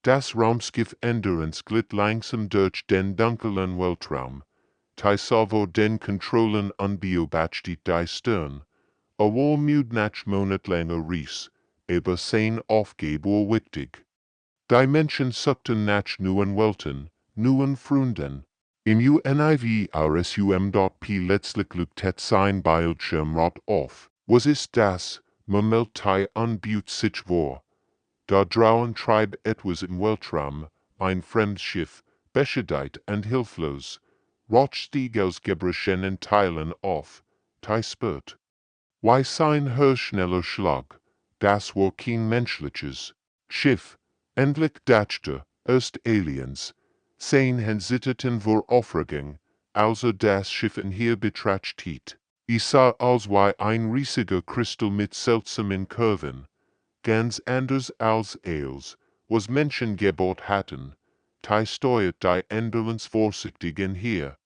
Das Raumschiff Endurance glitt langsam durch den dunklen Weltraum. Die Salvo den Kontrollen unbeobachtet die Stirn. Obwohl müde monatelange Reis, aber sein Aufgabe wichtig. Die Menschen suchten nach neuen Welten, neuen Freunden. Im Universum letztlich leuchtet sein Bildschirmrot auf. Was ist das? Murmelt die Unbut sich vor. Da draußen treibt etwas im Weltraum, ein fremdes Schiff, beschädigt und hilflos. Rochstieg aus gebrochenen Teilen auf. Die spürt. Wie sein schneller Schlag. Das war kein menschliches Schiff. Endlich dachte erst Aliens. Sein Hensitterten vor Aufregung, also das Schiff in hier betrachtet. Ich sah aus wie ein riesiger Kristall mit seltsamen Kurven. Ganz anders als was Menschen gebaut hatten. Die steuert die Endurance vorsichtig in hier.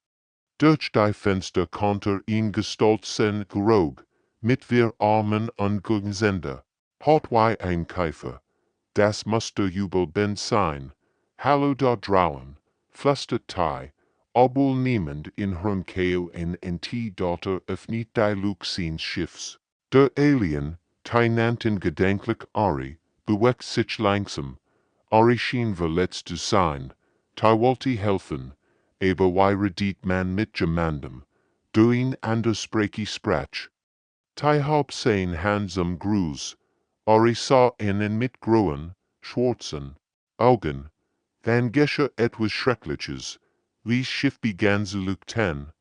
Durch die Fenster konnte ihn Gestalt sein Grog, mit wir Armen angegensender. Hat wie ein Käfer. Das musste Jubelband sein. Hallo da draußen, flüstert die, obwohl niemand in Hermkeo in NT Dotter öffnet die Luke seines Schiffs. Der Alien, die nannten gedenklich Ari, bewegt sich langsam. Ari schien verletzt zu sein. Die wollte helfen, aber wie redet man mit jemandem, der ihn anders sprach. Die halb sein handsam Gruß. Ari sah ihn mit grauen, schwarzen Augen. Dann geschah etwas Schreckliches. Wie Schiff begann zu leuchten.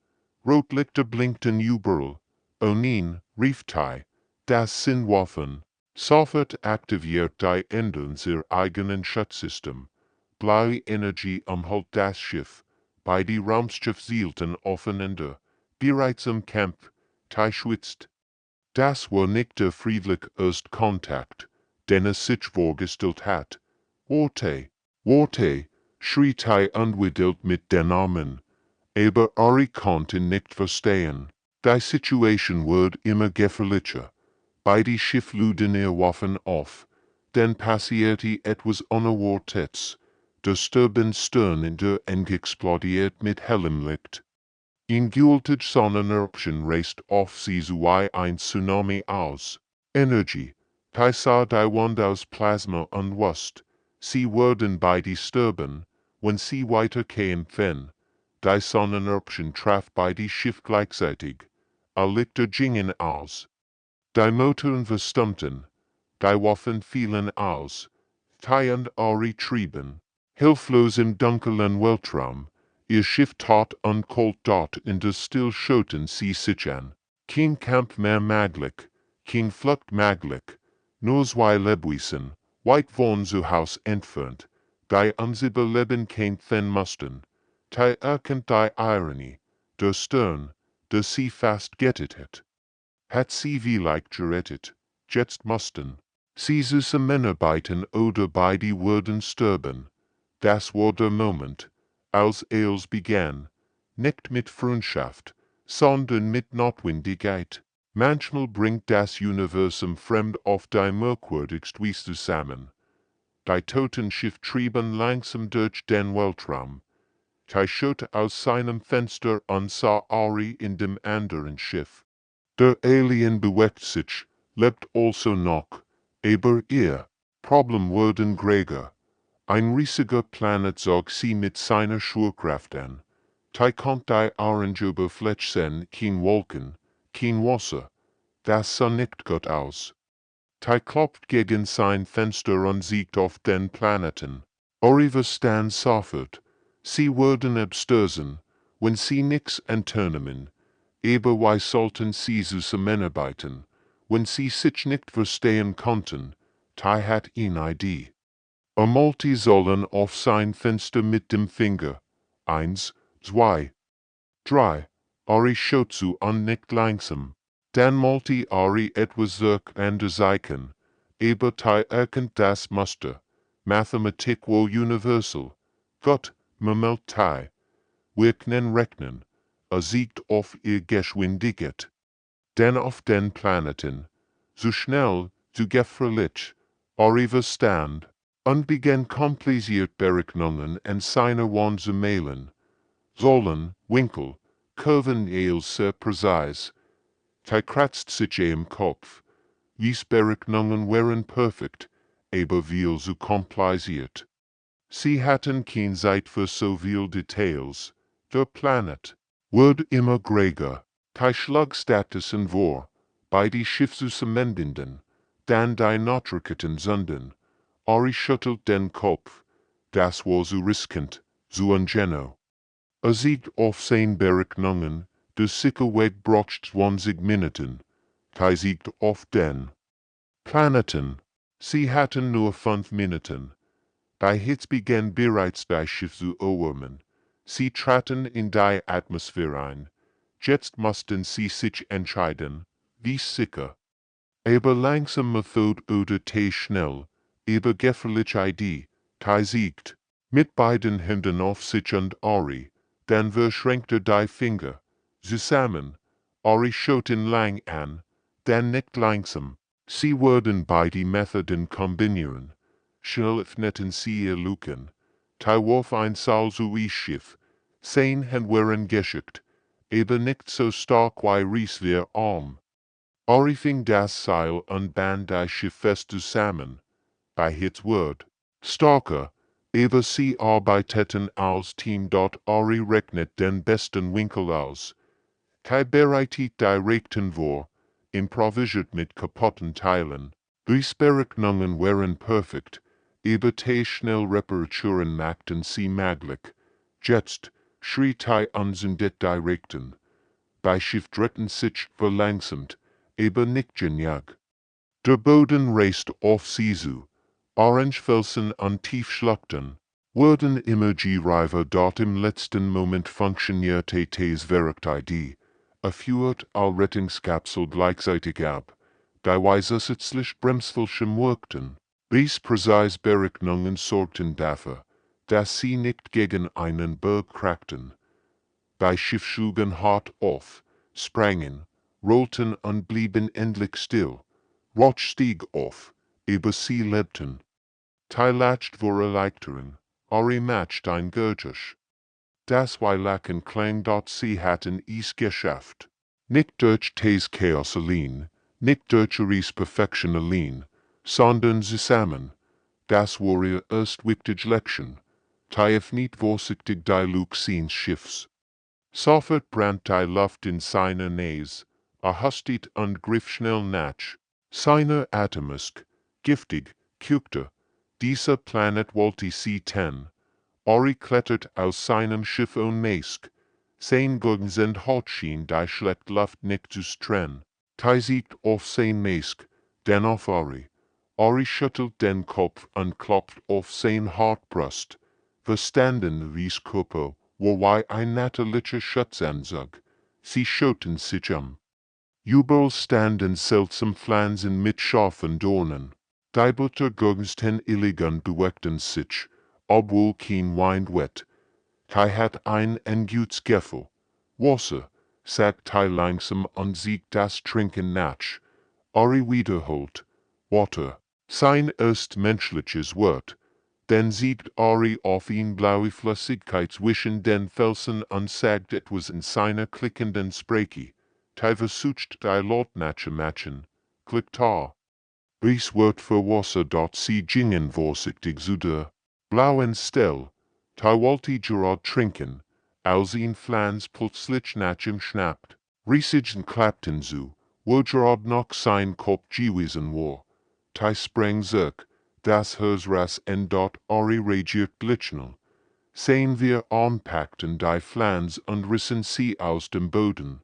Rotlichter blinkten überall. Oh nein, rief die, das sind Waffen. Sofort aktiviert die Endurance ihr eigenen Schutzsystem. Blaue Energie umhüllt das Schiff. Beide Raumschiff zielten aufeinander. Bereits im Kampf. Die schwitzt. Das war nicht der friedliche Erstkontakt, den es sich vorgestellt hat. Warte, schrie die ungeduld mit den Armen. Aber Ari konnte nicht verstehen. Die Situation wurde immer gefährlicher. Beide Schiff luden ihr Waffen auf. Dann passierte etwas Unerwartetes. Der Stern in der Eng explodiert mit hellem Licht. Ein gewaltig Sonneneruption reißt auf sie so wie ein Tsunami aus. Energie. Die sah die Wand aus Plasma und Wust. Sie wurden beide sterben, wenn sie weiterkämpfen. Die Sonneneruption traf beide Schiff gleichzeitig. Alle Lichter gingen aus. Die Motoren verstummten. Die Waffen fielen aus. Die und Ari trieben. Hilflos im dunklen Weltraum. Ihr Schiff tat unkalt dort in der stillschoten sie sich an. Kein Kampf mehr möglich, kein Flucht möglich, nur zwei Lebewesen, weit von zu Haus entfernt, die sie überleben kämpfen mussten. Die erkennt die Ironie, der Stern, der sie fast gerettet hat sie vielleicht gerettet, jetzt mussten sie zusammenarbeiten oder beide würden sterben. Das war der Moment, als es begann, nicht mit Freundschaft, sondern mit Notwendigkeit. Manchmal bringt das Universum fremd auf die merkwürdigste Weise zusammen. Die Totenschiff trieben langsam durch den Weltraum. Die schaute aus seinem Fenster und sah Ari in dem anderen Schiff. Der Alien bewegt sich, lebt also noch, aber ihr Problem wurden größer. Ein riesiger Planet zog sie mit seiner Schwerkraft an. Die konnte orange Oberfläche sehen, kein Wolken, kein Wasser. Das sah nicht gut aus. Die klopft gegen sein Fenster und sieht auf den Planeten. Ori verstand sofort. Sie würden abstürzen, wenn sie nichts unternehmen. Aber wie sollten sie zusammenarbeiten, wenn sie sich nicht verstehen konnten? Die hat eine Idee. Malte sollen auf sein Fenster mit dem Finger. 1, 2, 3. Ari schaut zu und nickt langsam. Dann malte Ari etwas zurück an der Zeichen. Aber die erkennt das Muster. Mathematik war universal. Gott, murmelt die. Wir können rechnen. Siegt auf ihr Geschwindigkeit. Dann auf den Planeten. So schnell, so gefährlich. Ari verstand. und begann kompliziert Berechnungen und seine Wand zu mailen. Zollen, Winkel, Kurven eels sehr präzise. Hij kratzt sich im Kopf. Dies Berechnungen waren perfekt, aber viel zu kompliziert. Sie hatten keine Zeit für so viel Details. Der Planet wird immer gräger. Hij schlug Statusen vor, bei die Schiffszusammenbinden, dann die Nachrichten senden. Ari schüttelt den Kopf. Das war zu riskant, zu ungenau. Siegt auf sein Berechnungen, der Sickelweg braucht 20 Minuten. Hij siegt auf den Planeten. Sie hatten nur 5 Minuten. Die Hitze begann bereits das Schiff zu erwärmen. Sie traten in die Atmosphäre ein. Jetzt mussten sie sich entscheiden, wie sicher. Aber langsam Method oder T schnell, aber gefährlich Idee, Ty siegt. Mit beiden Händen auf sich und Ari, dann verschränkte die Finger. Zusammen, Ari schaut ihn lang an, dann nickt langsam. Sie würden beide Methoden kombinieren. Schnell öffneten sie ihr Luken. Ty warf ein Seil zu ihr Schiff. Sein Hand waren geschickt, aber nicht so stark wie Ries wir Arm. Ari fing das Seil und band das Schiff fest zusammen. Bei Hits Word. Starker, aber sie arbeiteten als Team. Ari rechnet den besten Winkel aus. Ty bereitet die Rechten vor, improvisiert mit kaputten Teilen. Dies Berechnungen waren perfekt, aber T schnell Reparaturen machten sie möglich. Jetzt schrie Ty unzündet die Rechten. Bei Schiff dritten sich verlangsamt, aber nicht genial. Der Boden reißt auf sie zu. Orangefelsen und Tiefschluchten wurden immer reifer. Im letzten Moment funktionierte das Werkzeug. Führt all Rettungskapsel gleichzeitig ab. Die zusätzlich Bremsfallschirm wirkten. Dies präzise Berechnungen sorgten dafür, dass sie nicht gegen einen Berg krachten. Die Schiff schlugen hart auf, sprangen, rollten und blieben endlich still. Rauch stieg auf, aber sie lebten. Ty lacht vor Erleichterung, Ari macht ein Götter. Das Weilachen klang. Sie hatten es geschafft. Nicht durch das Chaos allein, nicht durch ihre Perfektion allein, sondern zusammen. Das war ihr erst wichtige Lektion. Ty nicht vorsichtig die Luke seines Schiffs. Sofort brannt die Luft in seiner Nase, hastig und griff schnell nach. Seiner Atomisk, giftig, kügte. Dieser Planet wollte sie ten. Ari klettert aus seinem Schiff und Mask. Sein Gurken sind Hautschien, die schlägt Luft nicht zu trennen. Ty siegt auf sein Mask, dann auf Ari. Ari schüttelt den Kopf und klopft auf sein Hartbrust. Verstanden wie's Körper, wobei ein natürlicher Schutzanzug. Sie schauten sich Überall standen seltsam Pflanzen mit scharfen Dornen. Die Buttergurken elegant bewegten sich, obwohl kein Wind weht. Ty hat ein gutes Gefühl. Wasser, sagt Ty langsam und siegt das Trinken nach. Ari wiederholt. Water. Sein erst menschliches Wort. Dann siegt Ari auf ihn blaue Flüssigkeit zwischen den Felsen und sagt etwas in seiner klickenden Sprache. Ty versucht die Laut nachzumachen. Klickt ta. Dies Wort für Wasser. Sie gingen vorsichtig zu der blauen Stelle. Ty wollte gerade trinken, als ihn Flans plötzlich nach ihm schnappt. Riesigen klappten zu, wo gerade noch sein Kopf gewesen war. Ty sprang zurück, das Hörsras und Ari reagiert blitzschnell. Sehen wir anpackten die Flans und rissen sie aus dem Boden.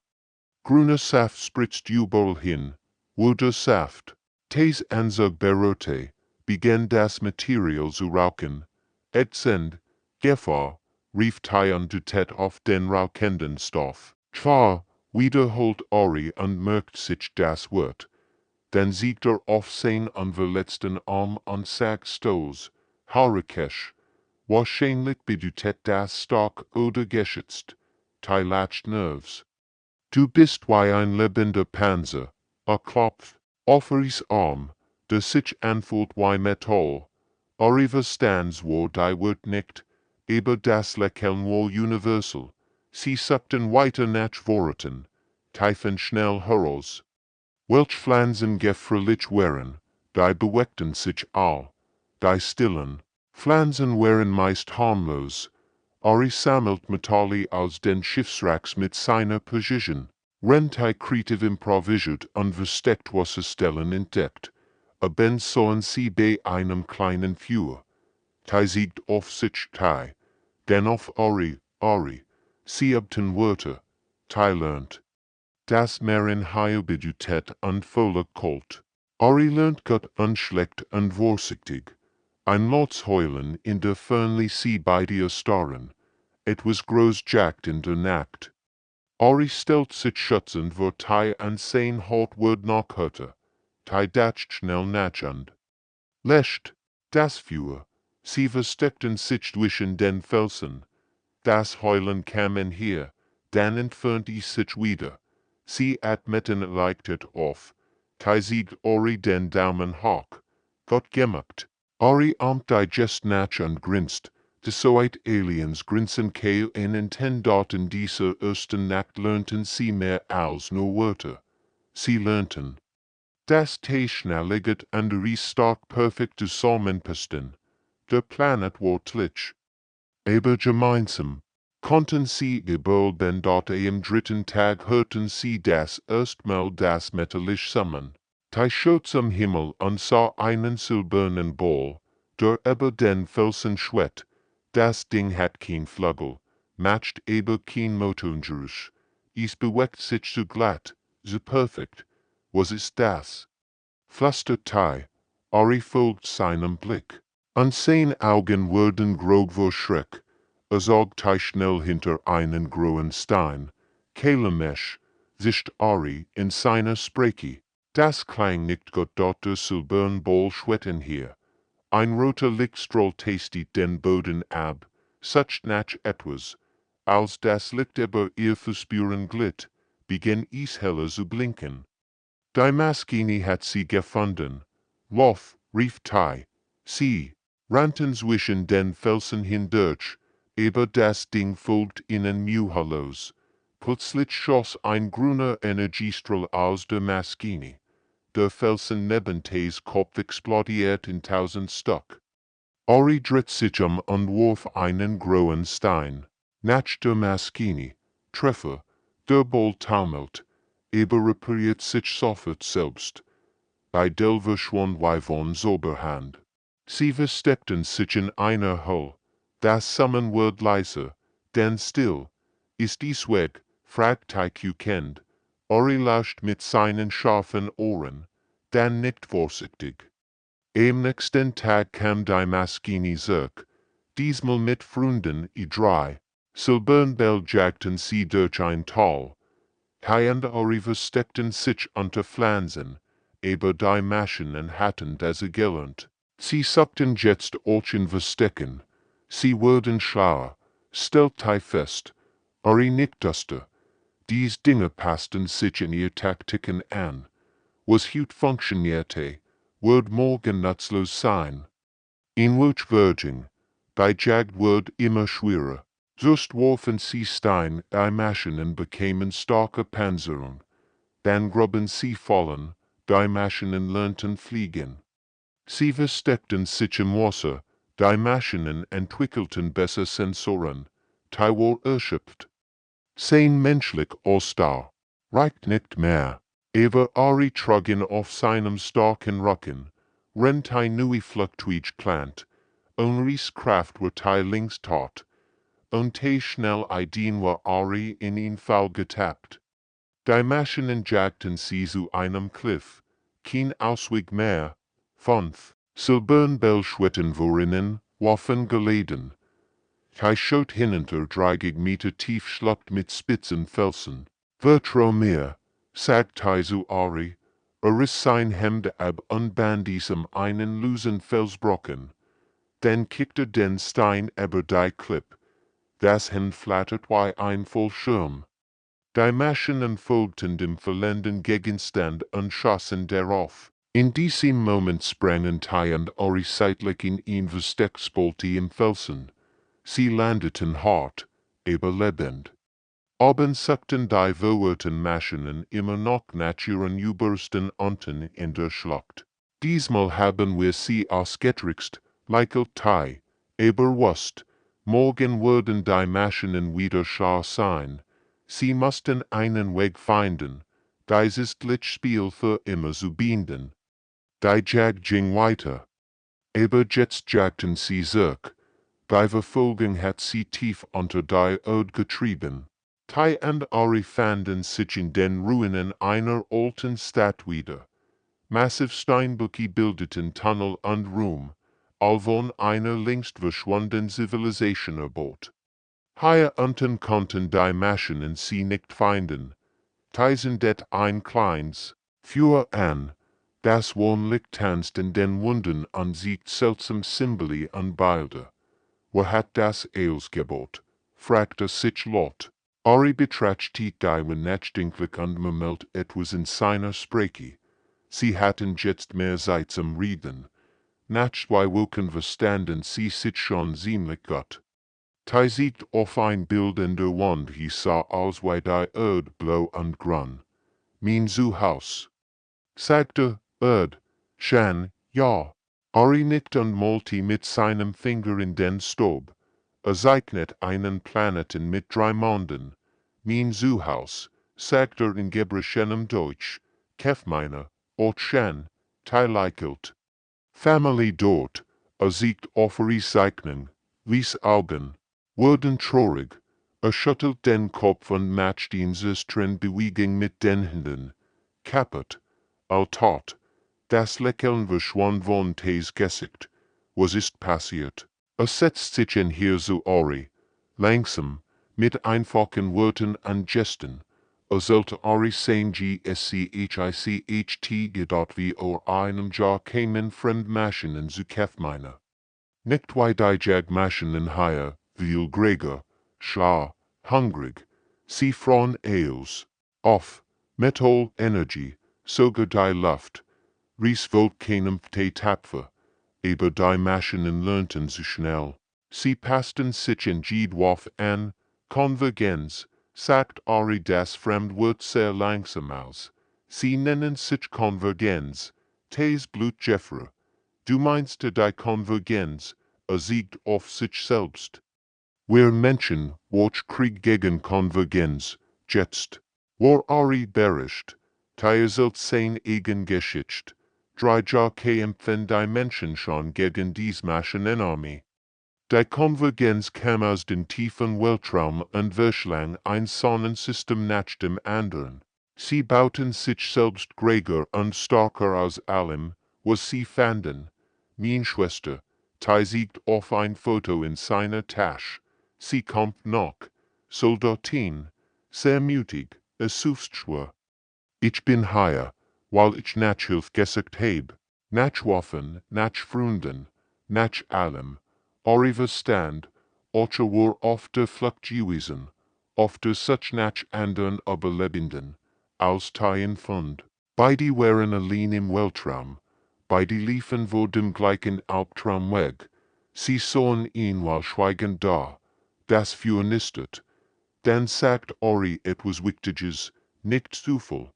Grüner Saft spritzt überall hin, wo der Saft, Tes Anzug berührte, begann das Material zu rauchen. Sind Gefahr, rief Ty und Dutet auf den rauchenden Stoff. Gefahr, wiederholt Ari und merkt sich das Wort. Dann sieht auf sein unverletzten Arm und sagt stolz, Haurekesch, wahrscheinlich bedeutet das stark oder geschützt. Ty lacht Nervs. Du bist wie ein lebender Panzer, klopft auf Aris Arm, der sich anfühlt wie Metall. Ori verstands war die wird nicht, aber das Lächeln war universal. Sie suckten weiter nach Worten, tiefen schnell heraus. Welch Pflanzen gefröhlich wären, die beweckten sich all, die stillen. Pflanzen wären meist harmlos. Ori sammelt Metalle aus den Schiffswracks mit seiner Precision. Rentai kreativ improvisiert und versteckt Wasserstellen entdeckt. Ben soen sie bei einem kleinen Fuhr. Tai siegt auf sich Tai. Denn auf Ori, sie abten Wörter. Tai lernt. Das Merin Heilbidutät und voller Kult. Ori lernt Gott unschlecht und vorsichtig. Ein Lotsheulen in der Fernli See bei dir starren. Etwas groß jagt in der Nacht. Ori stellt sich schützend vor Tai an sein Halt word noch hörte. Tai datscht schnell nachand. Lecht, das Fuhr. Sie versteckten sich zwischen den Felsen. Das Heulen kam hier, dann entfernt sich wieder. Sie atmeten erleichtert auf. Tai siegt Ori den Daumen hoch. Gott gemacht. Ori digest nach und grinst. Desoit Aliens grinsen keil en dort in dieser ersten Nacht lernten sie mehr als nur Wörter. Sie lernten. Das Technaligget andere stark perfekt zusammenpassen. Der Planet war tlich. Aber gemeinsam. Konnten sie überleben dort am dritten Tag hörten sie das erstmal das metallisch Summen. Tai schaut zum Himmel und sah einen silbernen Ball, der über den Felsen schwett. Das Ding hat kein Flügel, macht aber kein Motorgeräusch. Es bewegt sich so glatt, so perfekt. Was ist das? Flüstert Tai. Ori folgt seinem Blick. Und seine Augen werden groß vor Schreck. Sorgt Tai schnell hinter einen grauen Stein. Keilemesch, sicht Ori in seiner Sprache. Das klang nicht gut dort der silbern Ball schwetten hier. Ein roter Lichtstrahl tastet den Boden ab, such nach etwas, als das Licht über ihr verspüren glitt, beginn es heller zu blinken. Die Maschine hat sie gefunden. Lauf, rief Tai. Sie rannten zwischen den Felsen hindurch, aber das Ding folgt ihnen mühelos. Plötzlich schoss ein grüner Energiestrahl aus der Maschine. Der Felsen neben Tais Kopf explodiert in 1000 Stück. Ori dreht sich und warf einen grauen Stein. Nach der Maschine. Treffer. Der Ball taumelt. Aber repariert sich sofort selbst. Bei der verschwand Wyvern's Oberhand. Sie versteckten sich in einer Höhle. Das Summen wird leiser, denn still. Ist dies weg? Fragt Taiku kennt. Ori lauscht mit seinen scharfen Ohren. Dann nickt vorsichtig. Am nächsten Tag kam die Maschine zurück. Diesmal mit Freunden, drei. Silbernbell jagten sie durch ein Tal. Tai und Ori versteckten sich unter Pflanzen, aber die Maschinen hatten das gelernt. Sie suchten jetzt Olchen verstecken. Sie wurden schlauer. Stellt Tai fest. Ori nickte. Dies Dinge passten sich in ihr Taktiken an. Was heute funktionierte, wird morgen nutzlos sein. In Wirtschwürdigung, bei Jagd wird immer schwerer. Just warfen sie Stein, die Maschinen bekämen starke Panzerung. Dann gruben sie fallen, die Maschinen lernten fliegen. Sie versteckten sich im Wasser, die Maschinen entwickelten besser Sensoren. Tai war erschöpft. Sein menschlich Ausdauer reicht nicht mehr. Aber Ori trug ihn auf seinem starken Rücken, rennt ein neue Flugzeug plant, Ulrichs Kraft war Tai links tat, und Tai schnell ein war Ori in ihn Fall getappt. Die Maschinen jagten sie zu einem Cliff, kein Ausweg mehr. 5. Silbernbell schwetten vorinnen, Waffen geladen. Tai schaut hinunter 30 Meter tief schluckt mit spitzen Felsen. Weltraum sagt Tai zu Ori, riss sein Hemd ab und band diesem einen losen Felsbrocken. Dann kickte den Stein über die Klipp. Das Hemd flattert wie ein Fallschirm. Die Maschinen folgten dem verlenden Gegenstand und schossen darauf. In diesem Moment sprangen Ty und Ori seitlich in ihn versteckspolte im Felsen. Sie landeten hart, aber lebend. Oben suckten die verwirrten Maschinen immer noch nach ihren übersten unten in der Schlacht. Diesmal haben wir sie ausgetrickst, lächelt Ty, aber wusst, morgen würden die Maschinen wieder schlau sein. Sie mussten einen Weg finden, dieses Glitchspiel für immer zu beenden. Die Jag ging weiter. Aber jetzt jagten sie zurück. Die Verfolgung hat sie tief unter die Erde getrieben. Ty und Ori fanden sich in den Ruinen einer alten Stadt wieder. Massive Steinblöcke bildeten Tunnel und Raum, allwon einer längst verschwundenen Zivilisation erbot. Hier unten konnten die Maschinen sie nicht finden. Ty sendet ein kleines Feuer an, das wohnlich tanzt in den Wunden und sieht seltsam Symbole und Bilder. Wo hat das Eilsgebot? Fragte sich Lot. Ori betrachtete die nachdenklich und murmelt etwas in seiner Sprache. Sie hatten jetzt mehr Zeit zum Reden. Nach 2 Wochen verstanden sie sich schon ziemlich gut. Ty sieht auf ein Bild in der Wand, he sah aus wie die Erde blau und grün. Mein Zuhause. Sagte Erde, schön, ja. Ori nickte und malte mit seinem Finger in den Staub. Zeichnet einen Planeten mit 3 Monden. Mein Zuhause, sagt in gebrochenem Deutsch. Kef Ort schön, Teilleichelt. Familie dort, sieht auf ihre Zeichnung, ließ Augen, wurden traurig, schüttelt den Kopf und macht die Bewegung mit den Händen. Kaputt, tot. Das Lächeln verschwand von T's Gesicht. Was ist passiert? Setzt sich in hier zu Ori. Langsam, mit einfachen Worten und Gesten. Sollte Ori sehen gschcht gedot wie einem Jahr kämen Fremdmaschinen zu Kefmeiner. Nicht wie die Jagmaschinen hier, viel Gregor, schlau, hungrig. Sie frauen Eos, auf, Metall, Energie, sogar die Luft. Ries wollt keinem te tapfer, aber die Maschinen lernten zu schnell. Sie passten sich in jedwaf an, Konvergenz, sagt Ori das Fremdwort sehr langsam aus. Sie nennen sich Konvergenz, tes Blut Jeffre. Du meinst die Konvergenz, siegt auf sich selbst. Wir Menschen, watch Krieg gegen Konvergenz, jetzt. War Ori berischt, Teil sollt sein eigen Geschichte. 3 Jahre kämpfen die Menschen schon gegen dies Maschinenarmee. Die Konvergenz kam aus den tiefen Weltraum und verschlang ein Sonnensystem nach dem anderen. Sie bauten sich selbst größer und starker aus allem, was sie fanden. Meine Schwester, Ty siegt auf ein Foto in seiner Tasche. Sie kommt noch. Soldatin, sehr mutig, suchst schwör. Ich bin hier, weil ich nach Hilfe gesucht heb. Nach Waffen, nach Freunden, nach allem. Ori verstand, ocher war auf der Flucht gewesen, auf der such nach anderen Überlebenden, als Tyen fand. Beide waren allein im Weltraum, beide liefen vor dem gleichen Albtraum weg. Sie sahen ihn while schweigend da, das Feuer nistet. Dann sagt Ori etwas Wichtiges, nicht Zufall.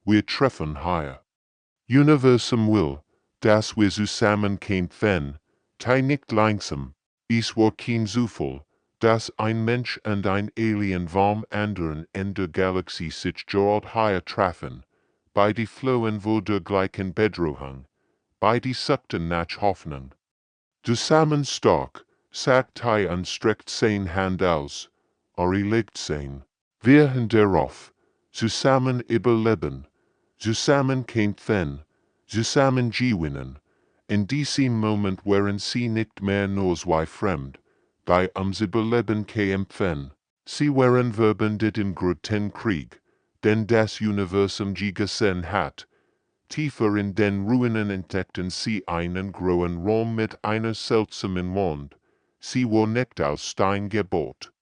Wir treffen hier. Universum will, dass wir zusammen kämpfen, Ty nicht langsam. Es war kein Zufall, dass ein Mensch und ein Alien vom anderen Ende der Galaxie sich dort hier trafen. Beide flohen vor der gleichen Bedrohung. Beide suchten nach Hoffnung. Zusammen stark, sagt Ty und streckt sein Hand aus. Ori legt sein. Wir haben darauf. Zusammen überleben. Zusammen kämpfen. Zusammen gewinnen. In diesem Moment waren sie nicht mehr nur zwei fremd, die ums Überleben kämpfen. Sie waren verbündet im großen Krieg, den das Universum je gesehen hat. Tiefer in den Ruinen entdeckten sie einen großen Raum mit einer seltsamen Wand. Sie war nicht aus Stein gebaut,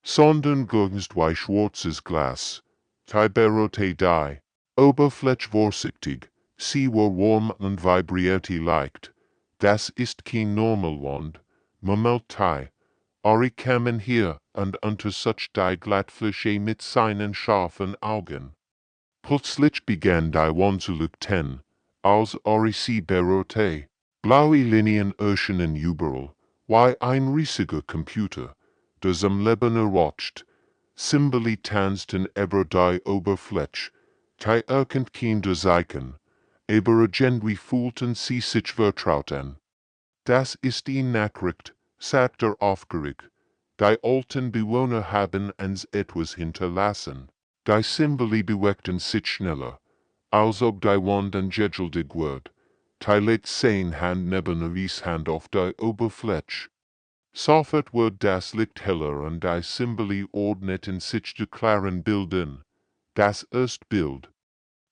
sondern glänzend wie schwarzes Glas. Ty beruhte die Oberfläche vorsichtig. sie war warm und vibrierte leicht. Das ist kein Normalwand, murmelte Ori kamen hier und untersuchte die Glattfläche mit seinen scharfen Augen. Plötzlich begann die Wand zu leuchten, als Ori sie berührte. Blaue Linien erschienen überall, wie ein riesiger Computer, der am Leben erwacht. Symbole tanzten über die Oberfläche, die irgendkinder Zeichen, aber irgendwie fühlten sie sich vertraut an. Das ist die Nachricht, sagte aufgeregt. Die alten Bewohner haben uns etwas hinterlassen. Die Symbole bewegten sich schneller, als ob die Wand angejegelt wird. Die legt seine Hand neben Aris Hand auf die Oberfläche. Sofort wird das Licht heller und die Symbole ordneten sich zu klaren Bildern. Das erste Bild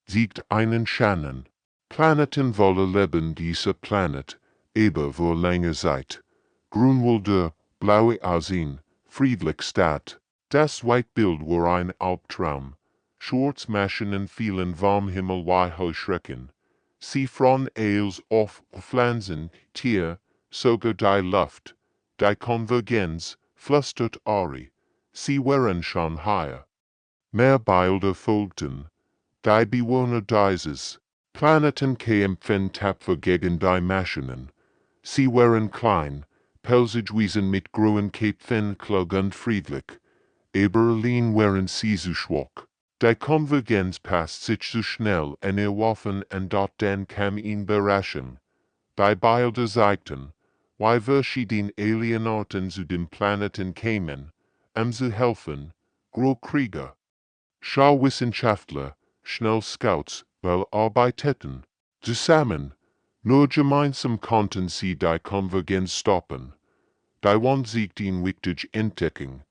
zeigt einen Schatten. Planeten wollen leben dieser Planet, aber vor langer Zeit. Grünwälder, blaue Asien, friedlich Stadt. Das zweite Bild war ein Albtraum. Schwarzmaschinen fielen vom Himmel wie Heuschrecken. Sie frauen eils auf Pflanzen, Tier, sogar die Luft. Die Konvergenz, flüstert Ari. Sie waren schon hier. Mehr Bilder folgten. Die Bewohner dieses Planeten kämpften tapfer gegen die Maschinen. Sie waren klein, pelzig Wesen mit grauen Köpfen, klug und friedlich. Aber allein waren sie zu schwach. Die Konvergenz passt sich zu schnell an ihr Waffen und dort dann kam ihn Überraschung. Die Bilder zeigten, wie verschiedene Alienarten zu dem Planeten kämen, zu helfen, Krieger, Schauwissenschaftler, schnell Scouts, weil arbeiteten. Zusammen, nur gemeinsam konnten sie die Konvergenz stoppen. Die Wand siegt ihn wichtig Entdeckung.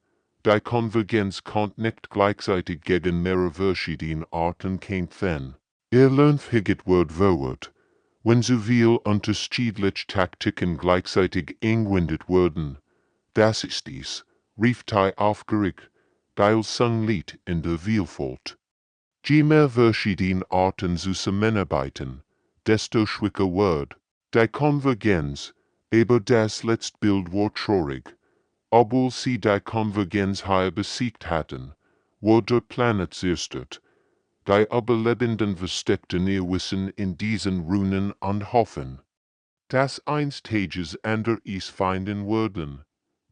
Die Konvergenz konnte nicht gleichzeitig gegen mehrere verschiedene Arten kämpfen. Lernt higet Wort für Wort. Wenn so viel unterschiedliche Taktiken gleichzeitig angewendet wurden, das ist dies, rief die aufgeregt, die sang Lied in der Vielfalt. Je mehr verschiedene Arten zusammenarbeiten, desto schwieriger wird die Konvergenz, aber das letzte Bild war traurig. Obwohl sie die Konvergenz hier besiegt hatten, wurde der Planet zerstört. Die Überlebenden versteckten ihr Wissen in diesen Ruinen und hoffen, dass einst Tages anderes finden würden.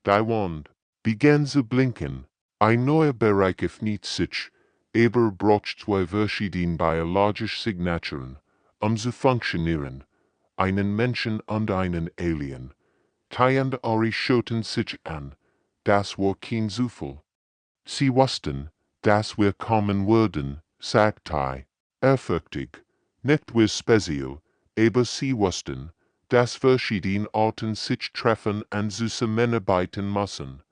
Die Wand begann zu blinken. Ein neuer Bereich öffnet sich, aber braucht zwei verschiedene biologische Signaturen, zu funktionieren, einen Menschen und einen Alien. Die und Ori schauten sich an, das war kein Zufall. Sie wussten, dass wir kommen würden, sagte ehrfürchtig, nicht wir speziell, aber sie wussten, dass verschiedene Arten sich treffen und zusammenarbeiten müssen.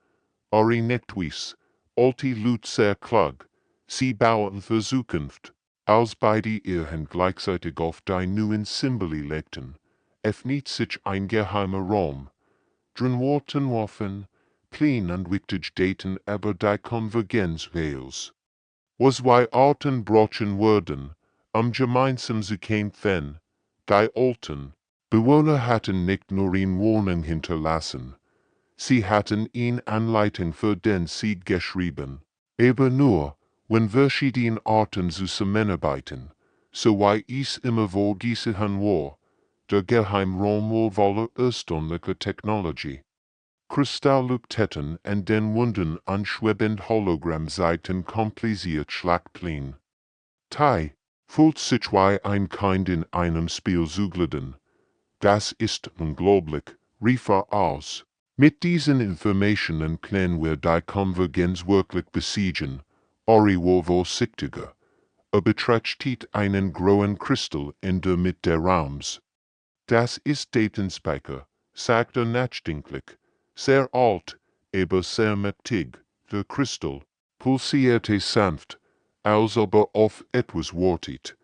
Ori nicht wies, alte Leute sehr klug, sie bauten für Zukunft. Als beide ihr Hand gleichzeitig auf die neuen Symbole legten, öffnet sich ein geheimer Raum. Drin wurden Waffen, Pläne und wichtige Daten über die Konvergenz Wales. Was zwei Arten brauchen würden, gemeinsam zu kämpfen, die alten Bewohner hatten nicht nur eine Warnung hinterlassen, sie hatten eine Anleitung für den Sieg geschrieben. Aber nur, wenn verschiedene Arten zusammenarbeiten, so wie es immer vorgesehen war, der Geheimraum war voller erstaunlicher Technologie. Kristallleuchten und den Wunden anschwebend Hologrammseiten kompliziert Schlachtpläne. Tai fühlt sich wie ein Kind in einem Spiel zugliedern. Das ist unglaublich, rief aus. Mit diesen Informationen können wir die Konvergenz wirklich besiegen. Ori war vorsichtiger. Betrachtet einen grauen Kristall in der Mitte des Raums. Das ist Datenspeicher, sagte nachdenklich. Sehr alt, aber sehr mächtig. Der Kristall pulsierte sanft, als ob auf etwas wartet.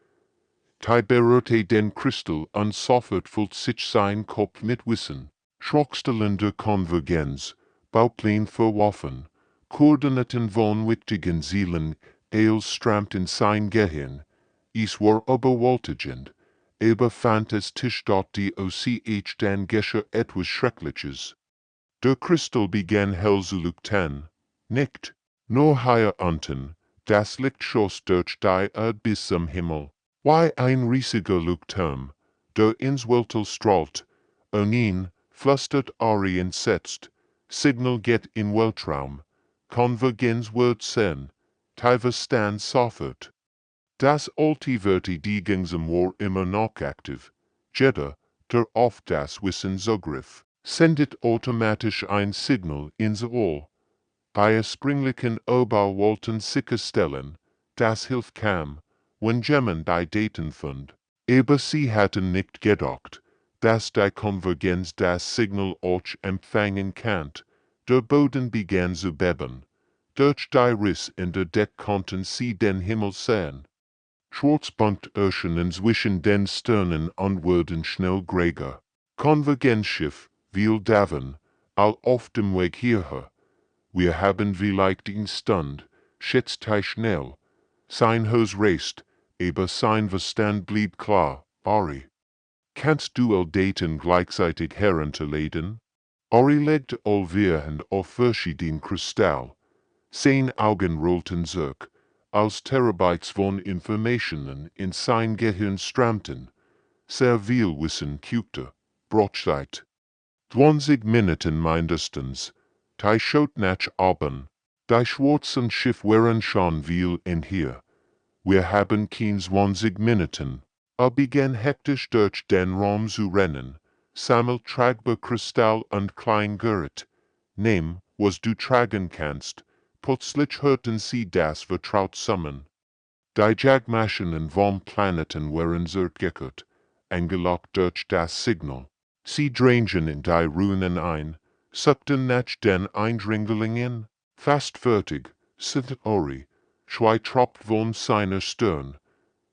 Tai berührte den Kristall und sofort füllt sich sein Kopf mit Wissen. Schwachstellen der Konvergenz, Baupläne für Waffen, Koordinaten von wichtigen Zielen, als strammt in sein Gehirn. Es war überwältigend, über Fantasy-Deutsch den Gescher etwas Schreckliches. Der Kristall begann hell zu leuchten, nicht nur hier unten, das Licht schoss durch die Erde bis zum Himmel, wie ein riesiger Leuchtturm, der ins Weltall strahlt, und ihn, flüstert Ari entsetzt, Signal geht in Weltraum, Konvergenz wird sein, Tiefer stand sofort. Das alte die Gengsam war immer noch aktiv, jeder, der auf das Wissen zugriff, sendet automatisch ein Signal ins All. Bei springlichen Ober wollten sicherstellen, das Hilfe kam, wenn jemand die Daten fand. Aber sie hatten nicht gedacht, dass die Konvergenz das Signal auch empfangen kann. Der Boden begann zu beben. Durch die Riss in der Deck konnten sie den Himmel sehen. Schwarzpunktöschen zwischen den Sternen und wurden schnell gräger. Konvergenzschiff, viel davon, all auf dem Weg hierher. Wir haben vielleicht ihn Stund, schätzt schnell. Sein Haus reißt, aber sein Verstand blieb klar, Ari. Kannst du all Daten gleichzeitig herunterladen? Ari legte allwehr Hand auf verschieden Kristall. Sein Augen rollten zurück, als Terabytes von Informationen in sein Gehirn strömten. Sehr viel Wissen kügte, Brotzeit. 20 Minuten mindestens. Die schaut nach oben. Die schwarzen Schiff waren schon viel in hier. Wir haben kein 20 Minuten. Begann hektisch durch den Raum zu rennen. Sammelt tragbar Kristall und Kleingerät. Nehm, was du tragen kannst. Plötzlich hörten sie das vertraut Summen. Die Jagdmaschinen vom Planeten waren zurückgekehrt, angelockt durch das Signal. Sie drangen in die Ruinen ein, suckten nach den Eindringlingen, fast fertig, sind Ori, zwei tropft von seiner Stirn.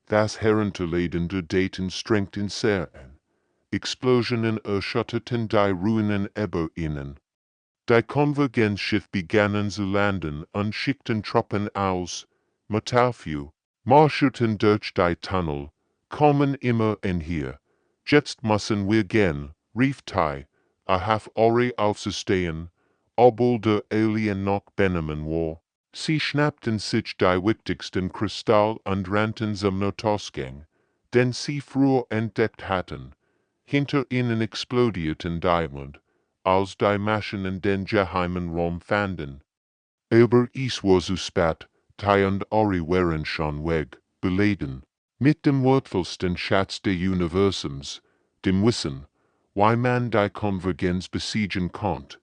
Das Herunterladen der Daten strengten sehr an. Explosionen erschütterten die Ruinen über ihnen. Die Konvergenzschiff begannen zu landen und schickten Truppen aus, Metallfew, marscherten durch die Tunnel, kommen immer in hier. Jetzt müssen wir gehen, rief Tai, half Ori aufzustehen, obwohl der Alien noch benommen war. Sie schnappten sich die wichtigsten Kristall und rannten zum Notausgang, den sie früher entdeckt hatten. Hinter ihnen explodierten Diamond, als die Maschinen den geheimen Raum fanden. Aber es war zu spät, Tai und Ori waren schon weg, beladen, mit dem wertvollsten Schatz des Universums, dem Wissen, wie man die Konvergenz besiegen konnte.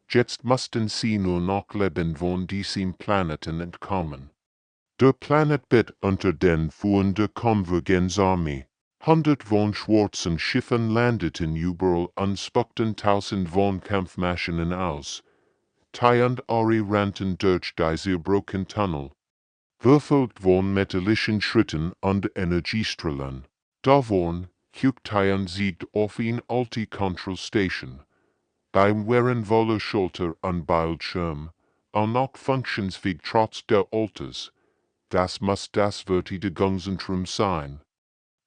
Jetzt mussten sie nur noch leben von diesem Planeten entkommen. Der Planet bett unter den Fuhren der Konvergenzarmee. 100 von schwarzen Schiffen landeten überall und spuckten 1000 von Kampfmaschinen aus. Tai und Ori rannten durch die zerbrochenen Tunnel, verfolgt von metallischen Schritten und Energiestrahlen. Da waren, Tai und siegt auf ihn alte Control Station. Beim waren voller Schulter und Bildschirm, und noch funktionsfähig trotz der Alters. Das muss das Verteidigungszentrum sein.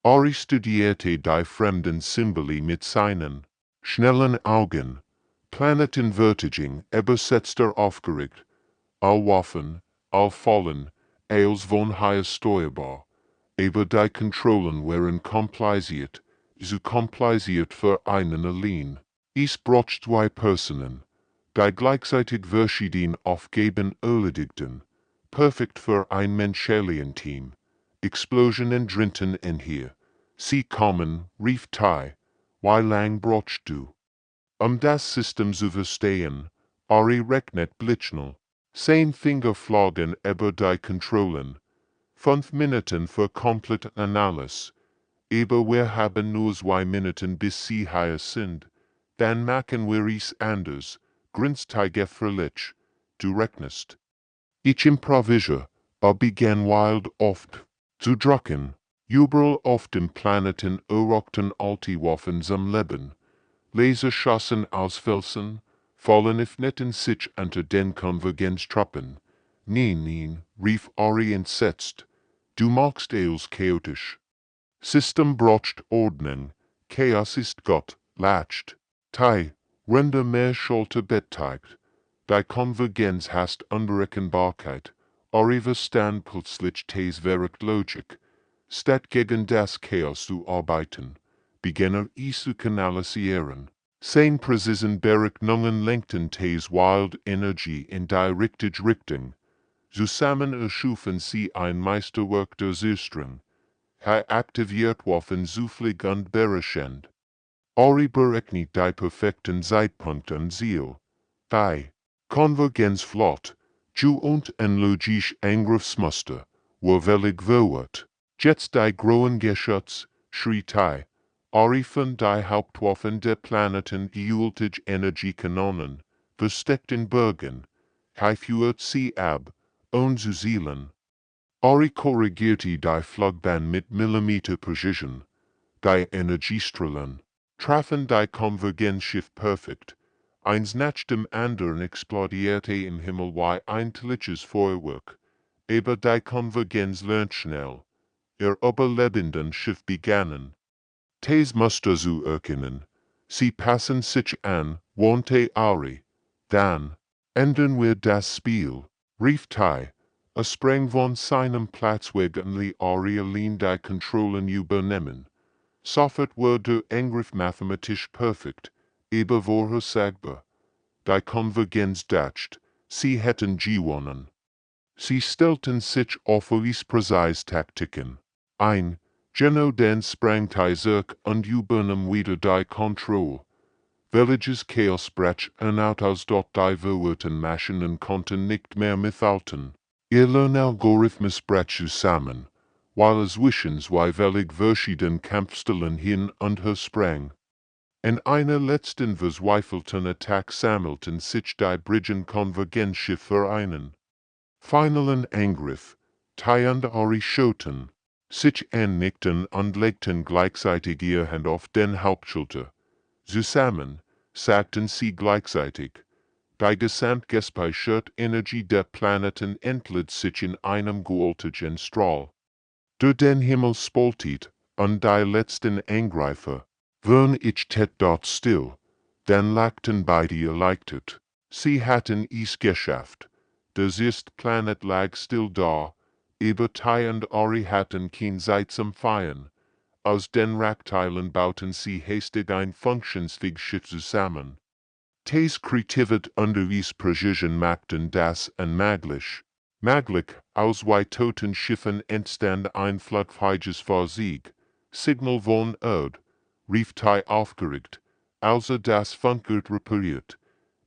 Ari studierte die fremden Symbole mit seinen schnellen Augen. Planetenvertiging übersetzte aufgeregt. All Waffen, all Fallen, als von hier steuerbar. Aber die Kontrollen waren kompliziert, zu kompliziert für einen allein. Es braucht zwei Personen, die gleichzeitig verschieden Aufgaben erledigten. Perfekt für ein menschlichen Team. Explosionen drinten in hier. Sie kommen, rief Tai. Wie lang brauchst du? Das System zu verstehen, Ari rechnet blitzschnell. Sein Finger flogen über die Kontrollen. 5 Minuten für komplette Analyse. Aber wir haben nur 2 Minuten bis sie hier sind. Dann machen wir es anders, grinst Tai gefährlich. Du rechnest. Ich improvisiere, begann wild oft zu drucken. Überall auf dem Planeten errockten alte Waffen zum Leben. Laser schossen aus Felsen, fallen öffneten sich unter den Konvergenztruppen. Nein, rief Ari entsetzt. Du magst es chaotisch. System brocht Ordnung, Chaos ist Gott, latcht. Tai, render mehr Scholte bettyped. Die Konvergenz hast Unberechenbarkeit, Oriver stand plötzlich tes Verrückt Logik, statt gegen das Chaos zu arbeiten, beginner zu kanalisieren. Sein Präzisen Berechnungen lenkten tes Wild Energie in die richtige Richtung. Zusammen erschufen sie ein Meisterwerk der Zerstörung. Aktiviert Waffen zufällig und berechnend. Ori berechnet die perfekten Zeitpunkte und Ziel. Die Konvergenz flott, ju und ein logisch Angriffsmuster, wo wellig wird. Jetzt die großen Geschütz, schrie die, Ori von die Hauptwaffen der Planeten geultige Energiekanonen, versteckt in Bergen, führt sie ab, und zu Zielen. Ori korrigierte die Flugbahn mit Millimeter-Precision. Die Energiestrahlen trafen die Konvergenzschiff perfekt. Eins nach dem anderen explodierte im Himmel wie ein tödliches Feuerwerk. Aber die Konvergenz lernt schnell. Ihr überlebenden Schiff begannen. Tes Muster zu erkennen. Sie passen sich an, warnte Ori. Dann ändern wir das Spiel, rief Tai. Sprang von seinem Platz weg und die Ori allein die Kontrollen übernehmen. Sofort war der Angriff mathematisch perfekt, aber vorhersagbar. Die Konvergenz dacht, sie hätten gewonnen. Sie stellten sich auf Oris präzise Taktiken ein, genau dann sprang die zurück und übernahm wieder die Kontrolle. Welches Chaos brach aus als dort die verwirrten Maschinen konnten nicht mehr mithalten. Ihr Lernalgorithmus brach zusammen, weil es zwischen zwei völlig verschiedenen Kampfstilen hin und her sprang. In einer letzten verzweifelten Attack sammelten sich die Briggen-Konvergenzschiffe ein. Finalen Angriff, Tai und Ori schoten, sich annickten und legten gleichzeitig ihr Hand auf den Hauptschulter. Zusammen, sagten sie gleichzeitig, die gesamtgespeicherte Energie der Planeten entlädt sich in einem gewaltigen Strahl. Der den Himmel spaltet, und die letzten Angreifer, wurden ich tet dort still, dann lachten beide erleichtert. Sie hatten es geschafft. Der erste Planet lag still da, aber Tai und Ori hatten kein Zeit zum Feiern. Aus den Wrackteilen bauten sie hastig ein funktionsfähiges Schiff zusammen. Tes Kreativität und ihres Precision machten das unmöglich. Möglich, aus zwei toten Schiffen entstand ein flugfähiges Fahrzeug. Signal von Erd, rief Tai aufgeregt, als das Funkgerät repariert.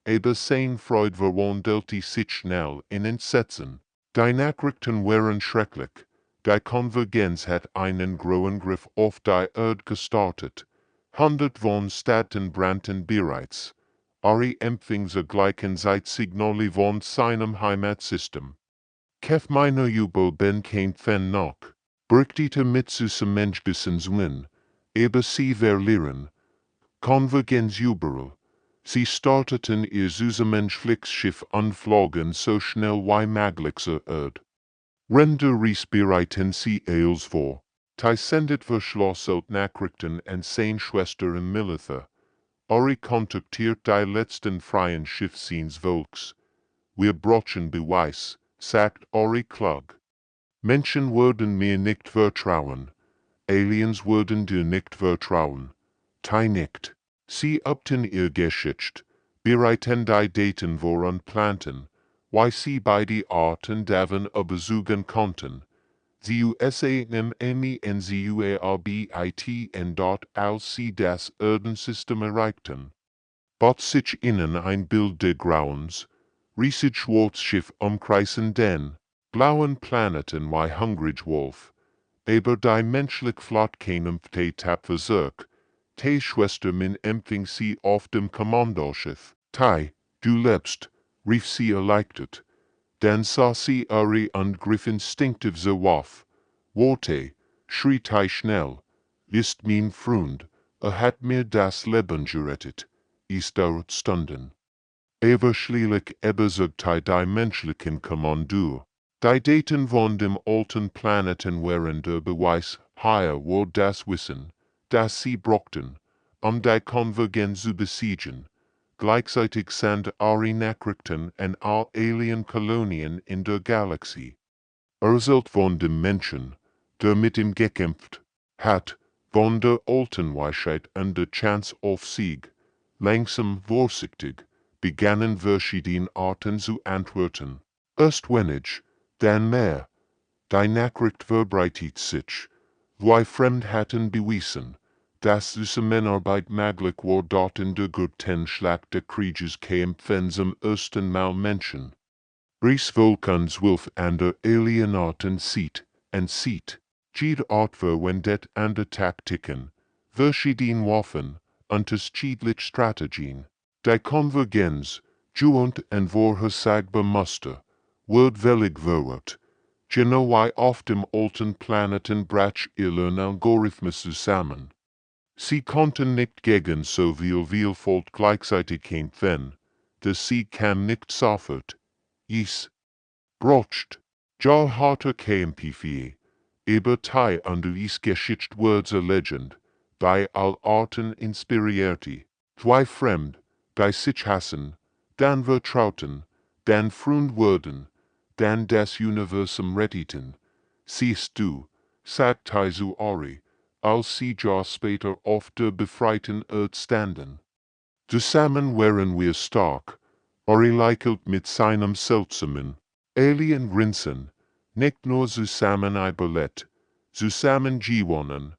Aber sein Freude verwandelte sich schnell in Entsetzen. Die Nachrichten waren schrecklich. Die Konvergenz hat einen Großangriff auf die Erde gestartet. Hundert von Städten brannten bereits. Ori empfing zur gleichen Zeit Signale von seinem Heimatsystem. Kef meiner Jubel ben kein Fan noch. Berichtete mit süßem Menschbissens Win. Aber sie verlieren. Konvergenz überall. Sie starteten ihr süßmenschliches Schiff und flogen so schnell wie möglich zur Erde. Render bereiten sie eils vor. Tai sendet verschlosselt Nachrichten an seine Schwester im Militär. Ori kontaktiert die letzten freien Schiffsins Volks. Wir brauchen Beweis, sagt Ori klug. Menschen würden mir nicht vertrauen. Aliens würden dir nicht vertrauen. Tai nicht. Sie upten ihr Geschicht, bereiten die Daten vor und planten, wie sie beide Arten davon überzeugen konnten. Sie USANM NCUARBIT dort als sie das Erdensystem erreichten. Bot sich ihnen ein Bild des Grauens, riesig Schwarzschiff umkreisen den blauen Planeten wie hungrig Wolf, aber die menschlich Flott kämpfte tapfer zurück. Tai Schwester min empfing sie auf dem Kommandoschiff. Tai, du lebst, rief sie erleichtert. Dann sah sie Ori und griff instinktiv zur Waffe. Warte, schrie Tai schnell. Ist mein Freund, hat mir das Leben gerettet. Es dauert Stunden. Aber schließlich überzeugte die menschlichen Kommandeur. Die Daten von dem alten Planeten waren der Beweis, higher war das Wissen, das sie brockten, die Konvergenz zu besiegen. Gleichzeitig sind alle Nachrichten und all Alien-Kolonien in der Galaxie. Erzählt von dem Menschen, der mit ihm gekämpft hat, von der alten Weisheit und der Chance auf Sieg. Langsam vorsichtig begannen verschiedene Arten zu antworten. Erst wenig, dann mehr. Die Nachricht verbreitet sich. Zwei Fremd hatten bewiesen, dass Zusammenarbeit möglich war dort in der Gurtenschlacht des Krieges kämpfen zum ersten Mal Menschen. Volken 12 andere Alienarten sieht, jede Art verwendet andere Taktiken, verschiedene Waffen, unterschiedliche Strategien. Die Konvergenz, und vorhersagbar Muster, wird völlig verwirrt. Genau wie auf dem alten Planeten brach ihren Algorithmus zusammen. Sie konnten nicht gegen so viel Vielfalt gleichzeitig kämpfen, der Sieg kam nicht sofort. Brocht, ja harter kämpfe, aber die anderes Geschichte wird legend, die all Arten inspirierte, zwei Fremd, die sich hassen, dann vertrauten, dann Freund wurden, dann das Universum retteten. Siehst du, sagt zu Ori, als sie ja später auf der befreiten Erde standen. Zusammen wären wir stark, Ori lächelt mit seinem seltsamen, Alien Grinsen, nicht nur zusammen ein Ballett, zusammen gewonnen.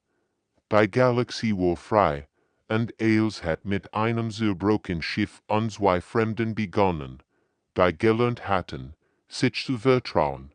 Die Galaxie war frei, und als hat mit einem zerbrochenen Schiff an zwei Fremden begonnen, die gelernt hatten, sich zu vertrauen.